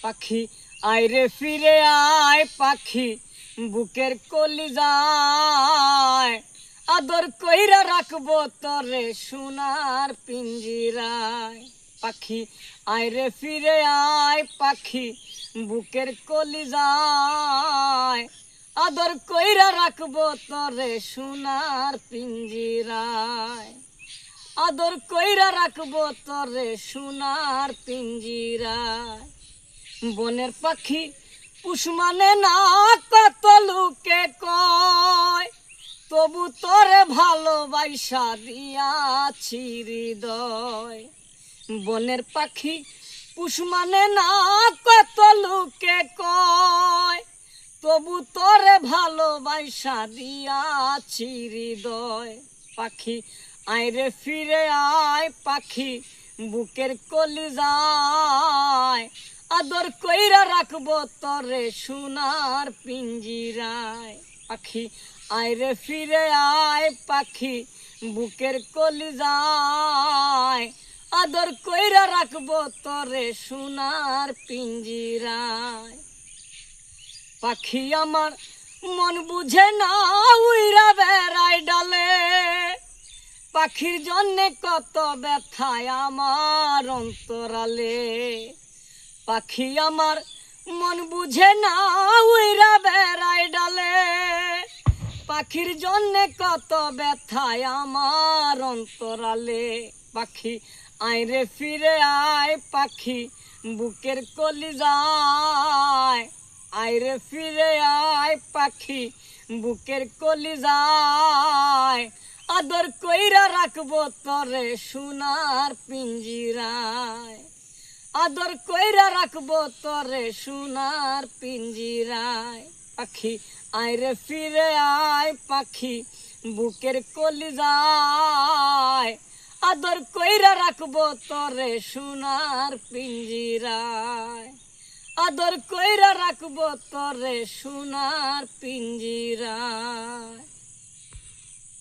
পাখি আয় রে ফিরে আয় পাখি বুকের কলিজায় আদর কইরা রাখবো তরে সোনার পিঞ্জিরায়। পাখি আয় রে ফিরে আয় পাখি বুকের কলিজায় আদর কইরা রাখবো তরে সোনার পিঞ্জিরায়। আদর কইরা রাখবো তরে সোনার পিঞ্জিরায়। বনের পাখি পুষ মানে না কত লোকে কয়, তবু তোরে ভালোবাসা দিয়াছি হৃদয়। বনের পাখি পুষ মানে না কত লোকে কয়, তবু তোরে ভালোবাসা দিয়াছি হৃদয়। পাখি আয় রে ফিরে আয় পাখি বুকের কলিজায় আদর কইরা রাখবো তরে সোনার পিঞ্জিরায়। পাখি আয় রে ফিরে আয় পাখি বুকের কলিজায় আদর কইরা রাখবো তরে সোনার পিঞ্জিরায়। পাখি আমার মন বুঝে না উইরা বেড়ায় ডালে, পাখির জন্যে কত ব্যথায় আমার অন্তরালে। পাখি আমার মন বুঝে না উইরা বেড়ায় ডালে, পাখির জন্যে কত ব্যথায় আমার অন্তরালে। পাখি আয় রে ফিরে আয় পাখি বুকের কলিজায় আয় রে ফিরে আয় পাখি বুকের কলিজায় আদর কইরা রাখবো তরে সোনার পিঞ্জিরায়। আদর কইরা রাখবো তরে সোনার পিঞ্জিরায়। পাখি আয় রে ফিরে আয় পাখি বুকের কলিজায় আদর কইরা রাখবো তরে সোনার পিঞ্জিরায়। আদর কইরা রাখবো তরে সোনার পিঞ্জিরায়।